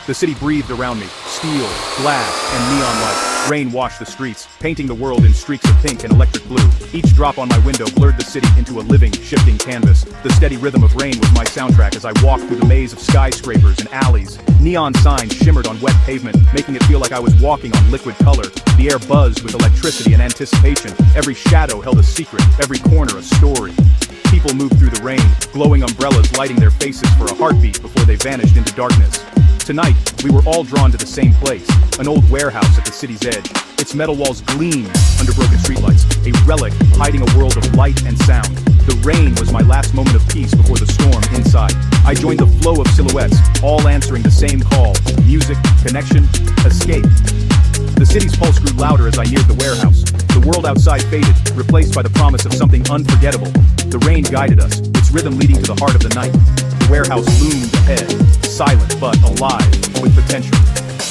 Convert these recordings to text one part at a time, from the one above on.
The city breathed around me, steel, glass, and neon light. Rain washed the streets, painting the world in streaks of pink and electric blue. Each drop on my window blurred the city into a living, shifting canvas. The steady rhythm of rain was my soundtrack as I walked through the maze of skyscrapers and alleys. Neon signs shimmered on wet pavement, making it feel like I was walking on liquid color. The air buzzed with electricity and anticipation. Every shadow held a secret, every corner a story. People moved through the rain, glowing umbrellas lighting their faces for a heartbeat before they vanished into darkness. Tonight, we were all drawn to the same place, an old warehouse at the city's edge. Its metal walls gleamed under broken streetlights, a relic hiding a world of light and sound. The rain was my last moment of peace before the storm inside. I joined the flow of silhouettes, all answering the same call: music, connection, escape. The city's pulse grew louder as I neared the warehouse. The world outside faded, replaced by the promise of something unforgettable. The rain guided us, its rhythm leading to the heart of the night. The warehouse loomed ahead, silent but alive, with potential.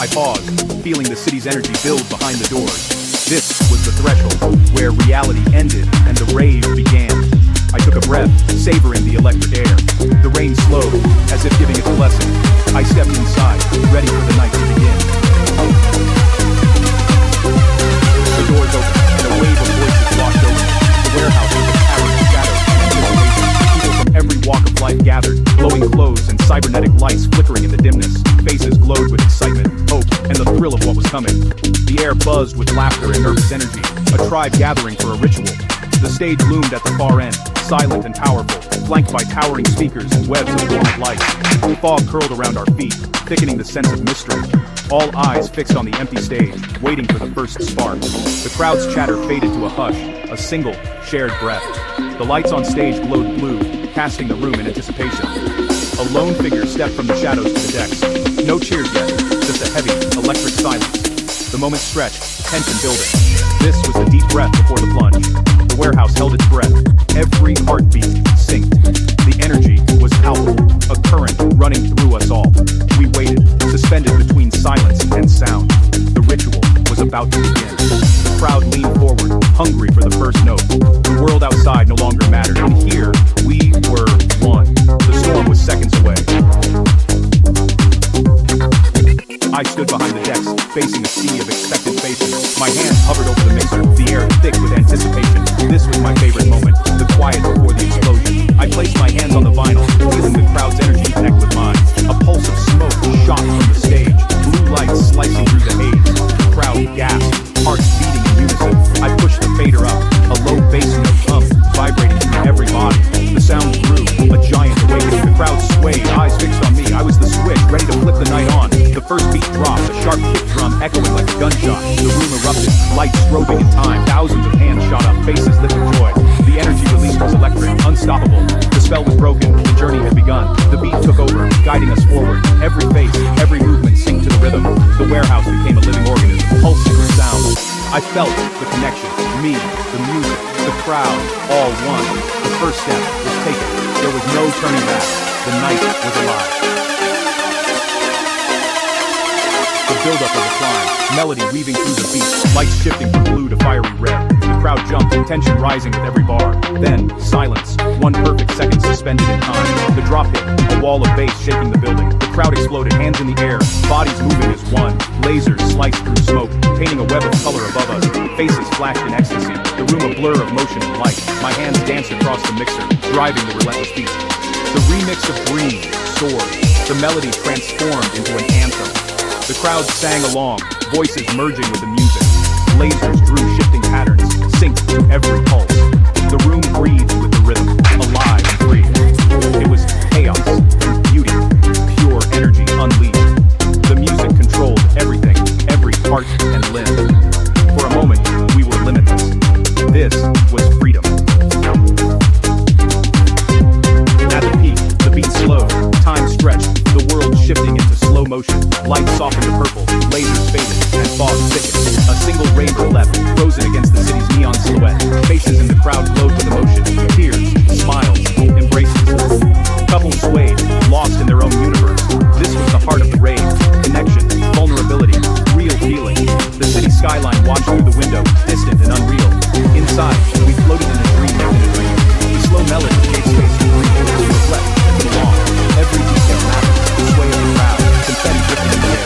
I paused, feeling the city's energy build behind the doors. This was the threshold, where reality ended and the rave began. I took a breath, savoring the electric air. The rain slowed, as if giving its blessing. I stepped inside, ready for the night to begin. The doors opened, and a wave of voices washed over me. The warehouse was a cavern of shadows and anticipation. People from every walk of life gathered, glowing clothes and cybernetic lights flickering in the dimness. Faces glowed with excitement, hope, and the thrill of what was coming. The air buzzed with laughter and nervous energy, a tribe gathering for a ritual. The stage loomed at the far end, silent and powerful, flanked by towering speakers and webs of glowing lights. Fog curled around our feet, thickening the sense of mystery. All eyes fixed on the empty stage, waiting for the first spark. The crowd's chatter faded to a hush, a single, shared breath. The lights on stage glowed blue, casting the room in anticipation. A lone figure stepped from the shadows to the decks. No cheers yet, just a heavy, electric silence. The moment stretched, tension building. This was the deep breath before the plunge. The warehouse held its breath. Every heartbeat synced. The energy was palpable, a current running through us all. We waited, suspended between silence and sound. The ritual was about to begin. The crowd leaned forward, hungry for the first note. The world outside no longer mattered, and here we were one. The storm was seconds away. I stood behind the decks, facing a sea of expectant faces. My hands hovered over the mixer, the air thick with anticipation. This was my favorite moment, the quiet before the explosion. I placed my hands on the vinyl, feeling the crowd's energy connect with mine. A pulse of smoke shot from the stage, blue lights slicing through the haze. The crowd gasped, hearts beating in unison. I pushed the fader up, a low bass note hummed, vibrating through every body. The sound grew, a giant awakening. The crowd swayed, eyes fixed on me. I was the switch, ready to flip the night on. The first beat dropped, a sharp kick drum echoing like a gunshot. The room erupted, lights strobing in time. Thousands of hands shot up, faces lit with joy. The energy released was electric, unstoppable. The spell was broken, the journey had begun. The beat took over, guiding us forward. Every face, every movement synced to the rhythm. The warehouse became a living organism, pulsing with sound. I felt the connection, me, the music, the crowd, all one. The first step was taken. There was no turning back. The night was alive. The buildup of the climb, melody weaving through the beat, lights shifting from blue to fiery red. The crowd jumped, tension rising with every bar. Then, silence, one perfect second suspended in time. The drop hit, a wall of bass shaking the building. The crowd exploded, hands in the air, bodies moving as one. Lasers sliced through smoke, painting a web of color above us. Faces flashed in ecstasy, the room a blur of motion and light. My hands danced across the mixer, driving the relentless beat. The remix of Dream soared, the melody transformed into an anthem. The crowd sang along, voices merging with the music. Lasers drew shifting patterns, synced to every pulse. The room breathed with the rhythm, alive and free. It was chaos and beauty, pure energy unleashed. The music controlled everything, every part and limb. For a moment, we were limitless. This was freedom. At the peak, the beat slowed, time stretched, the world shifting into slow motion. Lights softened to purple, lasers faded, and fog thickened. A single rainbow leapt, frozen against the city's neon silhouette. Faces in the crowd glowed with emotion, tears, smiles, embraces. Couples swayed, lost in their own universe. This was the heart of the rave, connection, vulnerability, real feeling. The city skyline watched through the window, distant and unreal. Inside, we floated in a dream within a dream. The slow melody gave space to breathe, to reflect, and to belong. Every detail mattered, the sway of the crowd, confetti drifting in the air.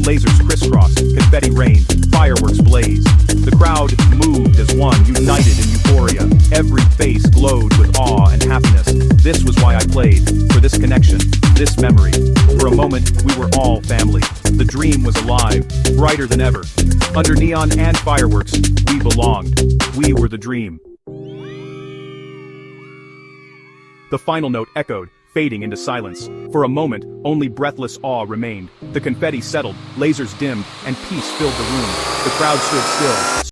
Lasers crisscrossed, confetti rained, fireworks blazed. The crowd moved as one, united in euphoria. Every face glowed with awe and happiness. This was why I played, for this connection, this memory. For a moment, we were all family. The dream was alive, brighter than ever. Under neon and fireworks, we belonged. We were the dream. The final note echoed, fading into silence. For a moment, only breathless awe remained. The confetti settled, lasers dimmed, and peace filled the room. The crowd stood still,